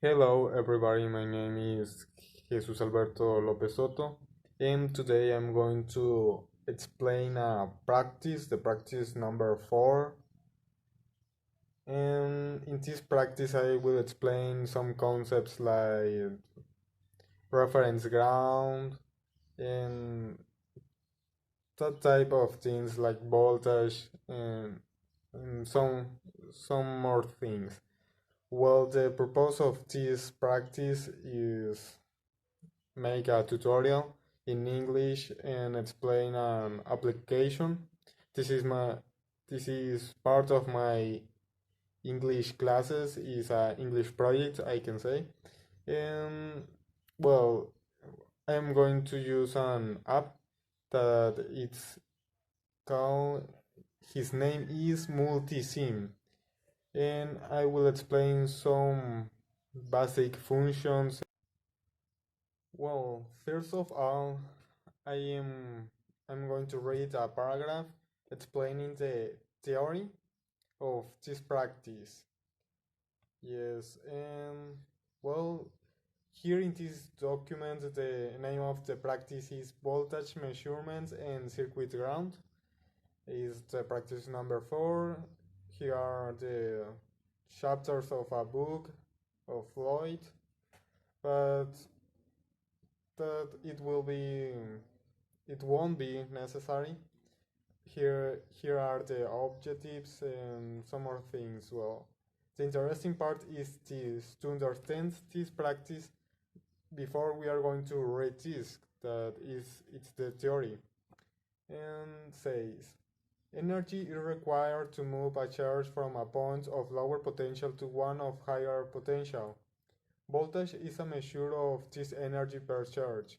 Hello everybody, my name is Jesus Alberto Lopez Soto, and today I'm going to explain a practice, the practice number 4. And in this practice I will explain some concepts like reference ground and that type of things like voltage and some more things. Well, the purpose of this practice is make a tutorial in English and explain an application. This is my this is part of my English classes, is a English project I can say. And well, I'm going to use an app that it's called, his name is Multisim, and I will explain some basic functions. Well, first of all, I am I'm going to read a paragraph explaining the theory of this practice. Yes, and well, here in this document, the name of the practice is voltage measurements and circuit ground. Is the practice number 4. Here are the chapters of a book of Lloyd, but that it won't be necessary. Here are the objectives and some more things. Well, the interesting part is this, to understand this practice before we are going to read this, that is it's the theory, and says energy is required to move a charge from a point of lower potential to one of higher potential. Voltage is a measure of this energy per charge.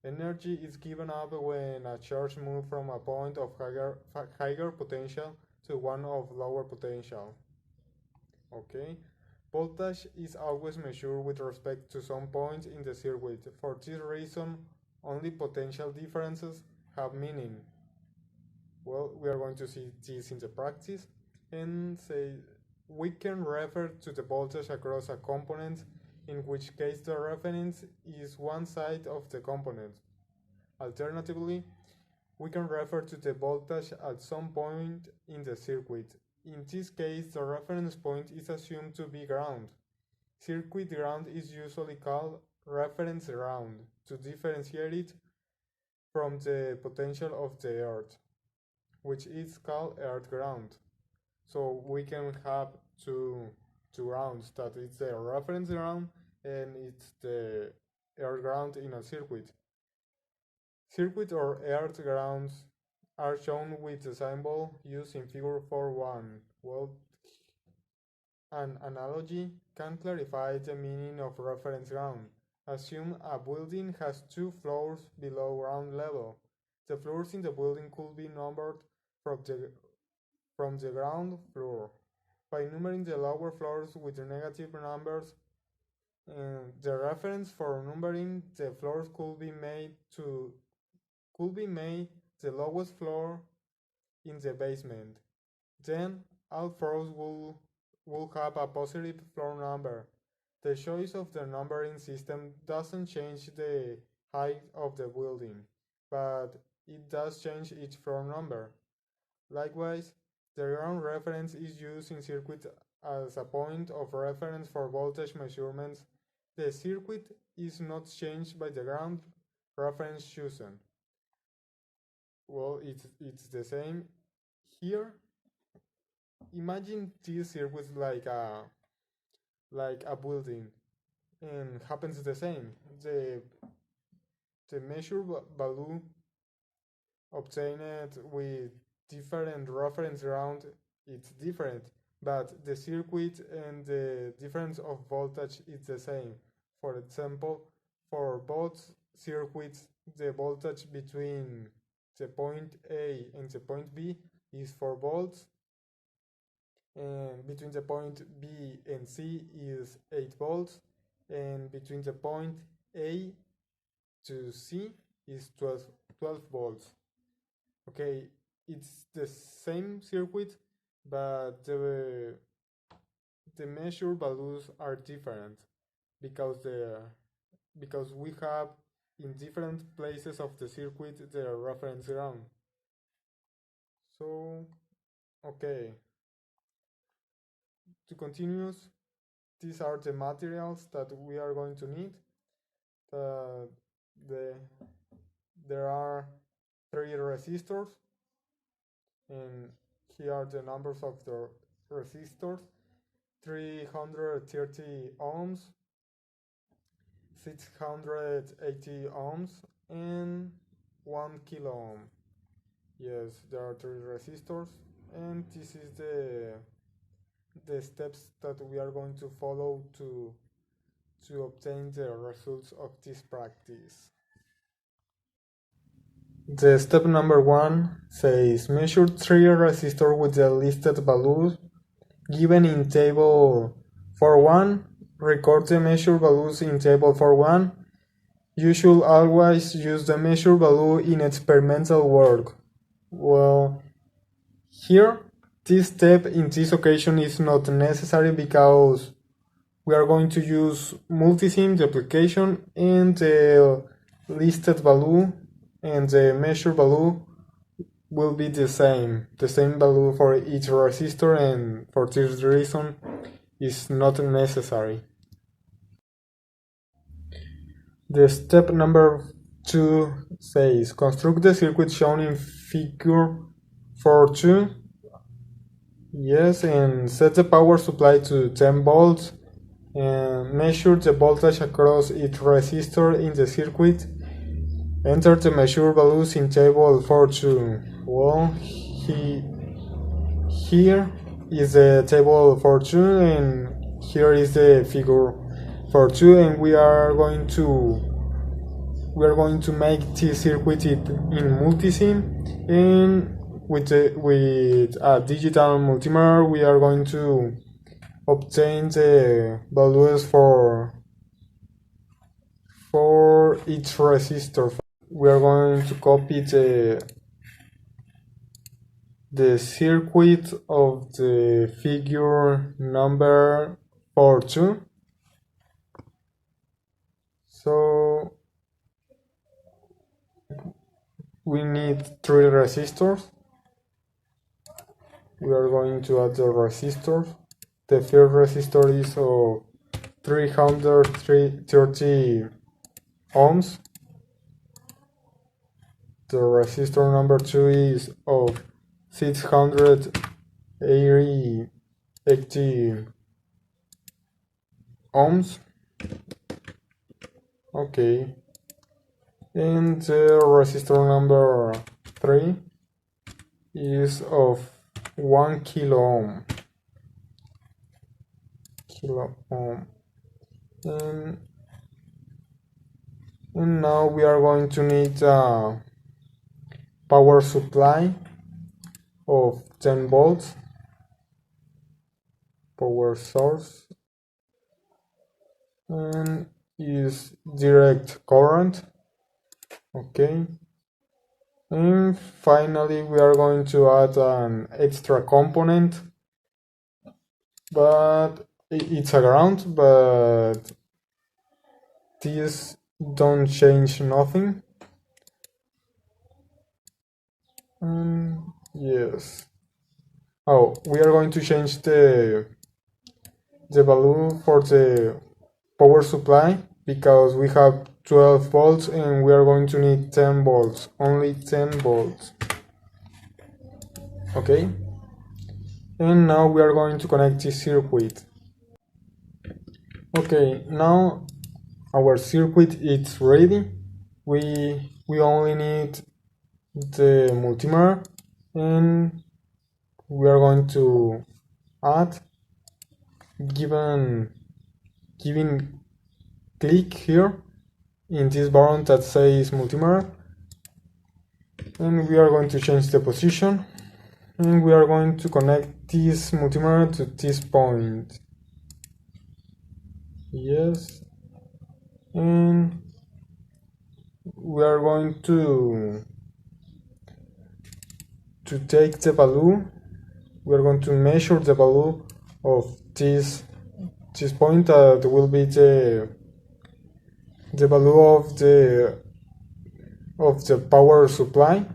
Energy is given up when a charge moves from a point of higher potential to one of lower potential. Okay. Voltage is always measured with respect to some point in the circuit. For this reason, only potential differences have meaning. Well, we are going to see this in the practice and say we can refer to the voltage across a component, in which case the reference is one side of the component. Alternatively, we can refer to the voltage at some point in the circuit. In this case, the reference point is assumed to be ground. Circuit ground is usually called reference ground to differentiate it from the potential of the earth, which is called earth ground. So we can have two grounds, that it's the reference ground and it's the earth ground in a circuit. Circuit or earth grounds are shown with the symbol used in figure 4.1. Well, an analogy can clarify the meaning of reference ground. Assume a building has 2 floors below ground level. The floors in the building could be numbered from the ground floor. By numbering the lower floors with the negative numbers, the reference for numbering the floors could be made the lowest floor in the basement. Then all floors will have a positive floor number. The choice of the numbering system doesn't change the height of the building, but it does change its floor number. Likewise, the ground reference is used in circuit as a point of reference for voltage measurements. The circuit is not changed by the ground reference chosen. Well, it's the same here. Imagine this circuit like a building, and happens the same. The measure value obtained with different reference ground, it's different, but the circuit and the difference of voltage is the same. For example, for both circuits, the voltage between the point A and the point B is 4 volts, and between the point B and C is 8 volts, and between the point A to C is 12 volts. Okay, it's the same circuit, but the measure values are different. because we have in different places of the circuit the reference ground. So okay, to continue, these are the materials that we are going to need. The there are 3 resistors, and here are the numbers of the resistors: 330 ohms, 680 ohms, and 1 kilo ohm. Yes, there are 3 resistors, and this is the steps that we are going to follow to obtain the results of this practice. The step number 1 says measure 3 resistors with the listed values given in table 4.1. Record the measured values in table 4.1. You should always use the measured value in experimental work. Well, here, this step in this occasion is not necessary because we are going to use multisim, the application, and the listed value and the measured value will be the same value for each resistor, and for this reason is not necessary. The step number 2 says construct the circuit shown in figure 4.2. Yes, and set the power supply to 10 volts and measure the voltage across each resistor in the circuit. Enter the measured values in table 4.2. Well, here is the table 4.2 and here is the figure 4.2, and we are going to make this circuit in multisim, and with a digital multimeter we are going to obtain the values for each resistor. We are going to copy the circuit of the figure number 4.2. So we need 3 resistors. We are going to add the resistors. The first resistor is of 330 ohms. The resistor number 2 is of 680 ohms. Okay. And the resistor number 3 is of 1 kilo ohm. And now we are going to need a power supply of 10 volts, power source, and is direct current. Okay. And finally we are going to add an extra component, but it's a ground, but these don't change nothing. Yes. Oh, we are going to change the value for the power supply because we have 12 volts and we are going to need 10 volts, only 10 volts. Okay. And now we are going to connect this circuit. Okay, now our circuit is ready. We only need the multimeter, and we are going to add, giving click here in this button that says multimeter, and we are going to change the position, and we are going to connect this multimeter to this point. Yes, and we are going to take the value. We are going to measure the value of this this point that will be the value of the power supply,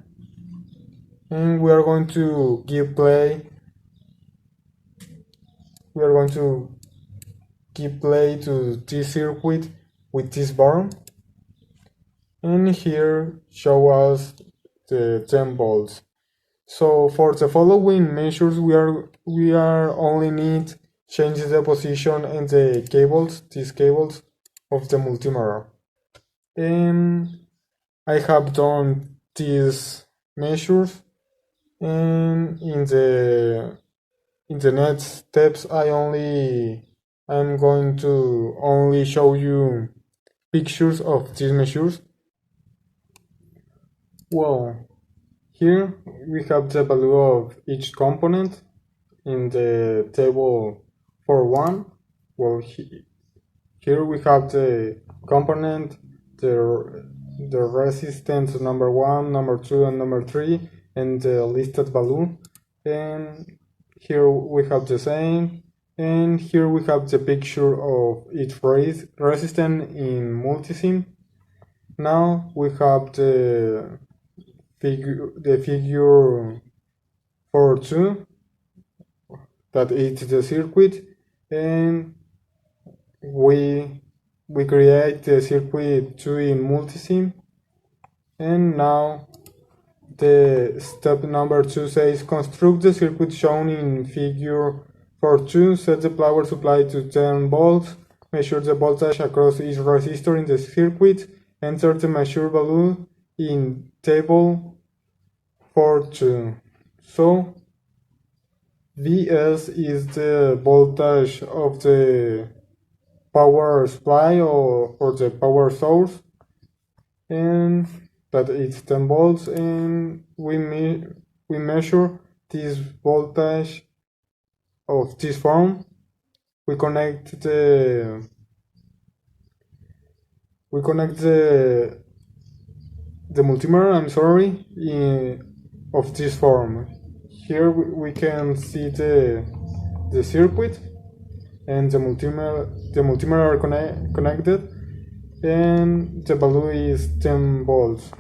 and we are going to give play. We are going to give play to this circuit with this bar, and here show us the 10 volts. So for the following measures, we are only need change the position and the cables, these cables of the multimeter. And I have done these measures, and in the next steps I'm going to only show you pictures of these measures. Well, here we have the value of each component in the table for one. Well, here we have the component, the resistance number one, number two, and number three, and the listed value. And here we have the same. And here we have the picture of each resistance in multisim. Now we have the figure for two, that is the circuit, and we create the circuit 2 in multisim. And now the step number 2 says construct the circuit shown in figure 4.2, set the power supply to 10 volts, measure the voltage across each resistor in the circuit, enter the measure value in table 4.2. So Vs is the voltage of the power supply or the power source, and that it's 10 volts, and we measure this voltage of this form. We connect the multimeter, I'm sorry, of this form. Here we can see the circuit and the multimeter are connected, and the value is 10 volts.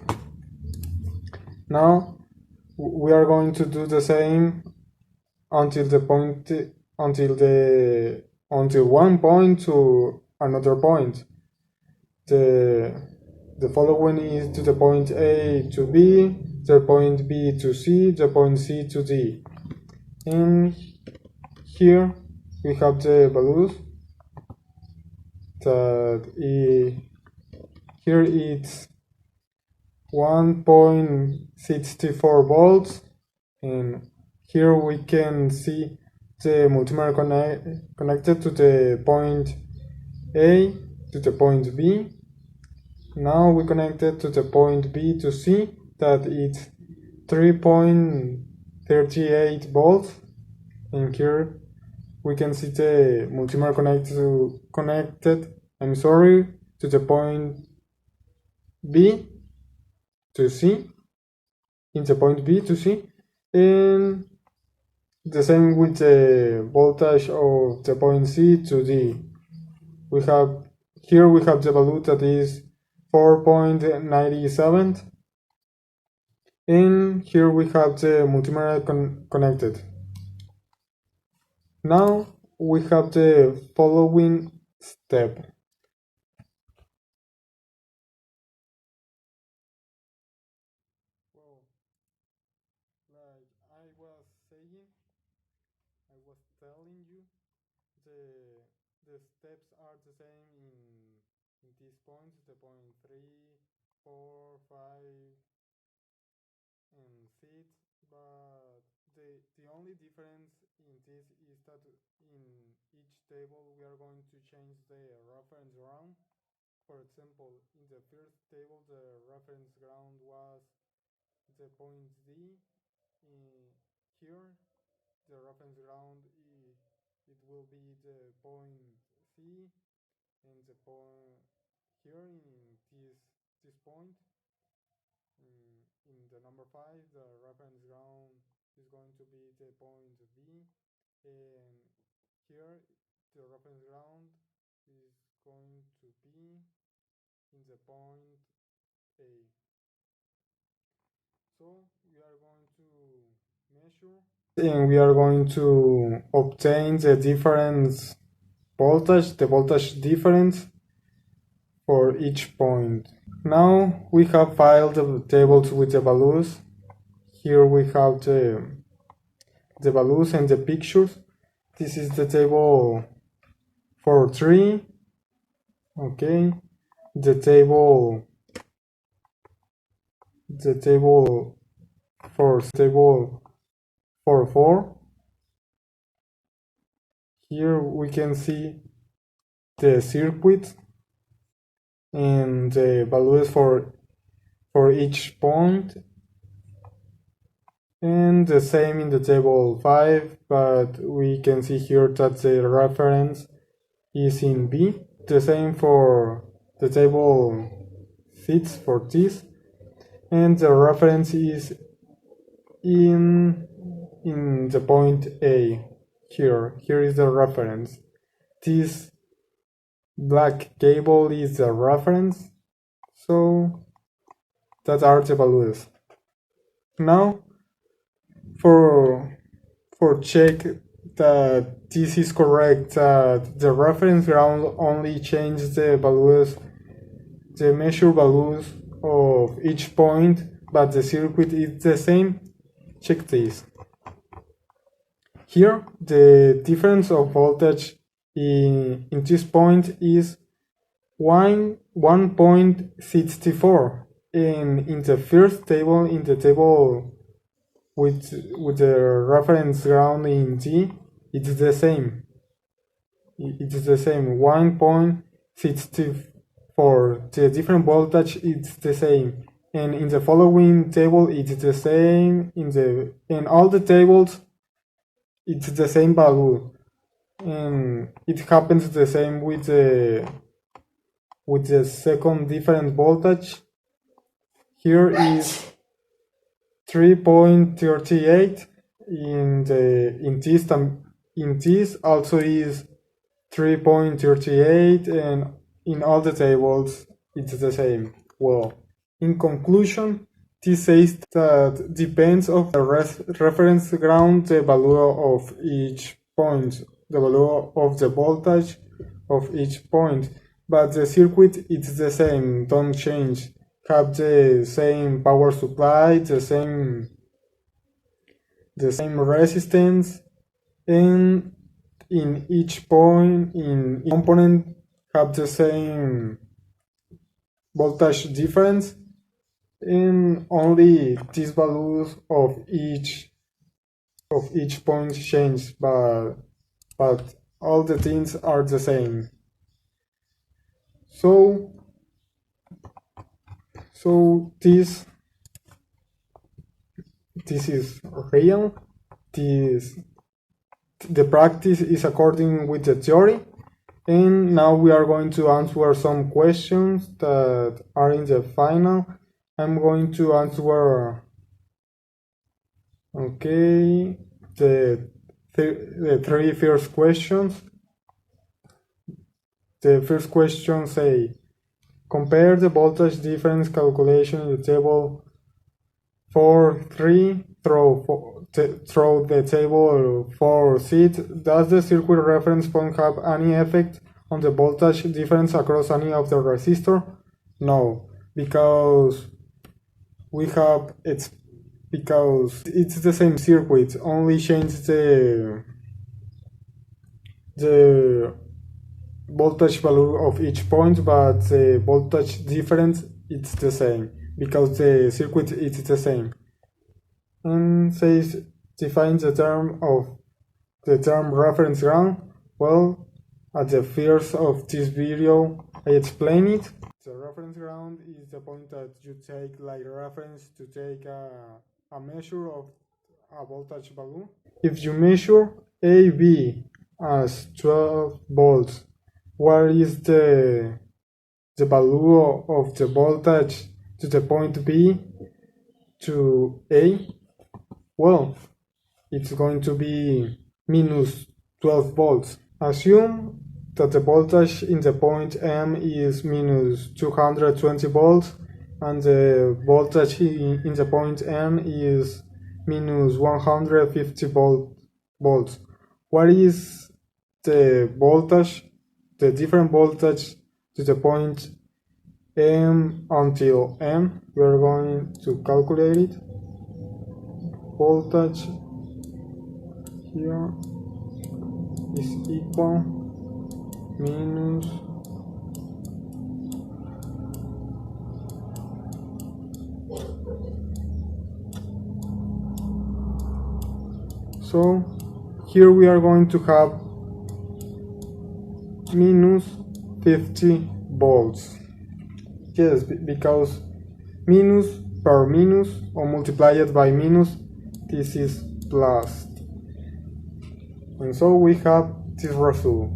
Now we are going to do the same until one point to another point. The following is to the point A to B, the point B to C, the point C to D. And here we have the values that here it's 1.64 volts, and here we can see the multimeter connected to the point A to the point B. Now we connected to the point B to C, that it's 3.38 volts, and here we can see the multimeter connected, I'm sorry, to the point B to C, in the point B to C, and the same with the voltage of the point C to D. We have the value that is 4.97, and here we have the multimeter connected. Now we have the following step. Well, like I was saying, I was telling you, the steps are the same in these points, the point 3, 4, 5, and 6, but the only difference in this is that in each table we are going to change the reference ground. For example, in the first table the reference ground was the point D. Here the reference ground it will be the point C, and the point here in this point in the number 5 the reference ground is going to be the point B, and here the reference ground is going to be in the point A. So we are going to measure and we are going to obtain the difference voltage, the voltage difference for each point. Now we have filed the tables with the values. Here we have the values and the pictures. This is the table for 3. Okay. The table for 4. Here we can see the circuit and the values for each point, and the same in the table 5, but we can see here that the reference is in B. The same for the table 6 for this, and the reference is in the point A. Here is the reference. This black cable is the reference, so that are the values. Now for check that this is correct, that the reference ground only changes the values, the measure values of each point, but the circuit is the same. Check this. Here the difference of voltage in this point is 1.64, and in the first table, in the table with the reference ground in G, it's the same. It's the same, 1.64. The different voltage is the same, and in the following table it's the same. In all the tables it's the same value, and it happens the same with the second different voltage. Here is 3.38. In this also is 3.38, and in all the tables it's the same. Well, in conclusion, this says that depends of the reference ground, the value of each point, the value of the voltage of each point, but the circuit is the same, don't change, have the same power supply, the same resistance, and in each point, in each component, have the same voltage difference, and only these values of each point change, but all the things are the same. So this is real. The practice is according with the theory, and now we are going to answer some questions that are in the final. I'm going to answer, okay, the 3 first questions. The first question say, compare the voltage difference calculation in the table 4.3 through the table 4.6. Does the circuit reference point have any effect on the voltage difference across any of the resistor? No, because it's the same circuit, only change the voltage value of each point, but the voltage difference it's the same because the circuit is the same. And says define the term reference ground. Well, at the first of this video I explain it. The reference ground is the point that you take like reference to take a measure of a voltage value. If you measure AB as 12 volts, what is the value of the voltage to the point B to A? Well, it's going to be minus 12 volts Assume that the voltage in the point M is minus 220 volts and the voltage in the point N is minus 150 volts. What is the voltage, the different voltage to the point M until N? We are going to calculate it. Voltage here is equal minus so here we are going to have minus 50 volts. Yes, because minus per minus or multiplied by minus, this is plus. And so we have this result.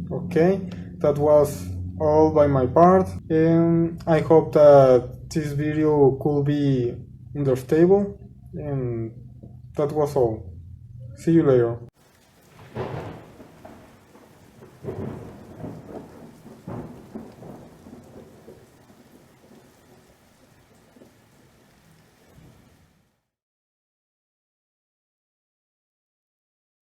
Okay, that was all by my part, and I hope that this video could be understandable, and that was all. See you later.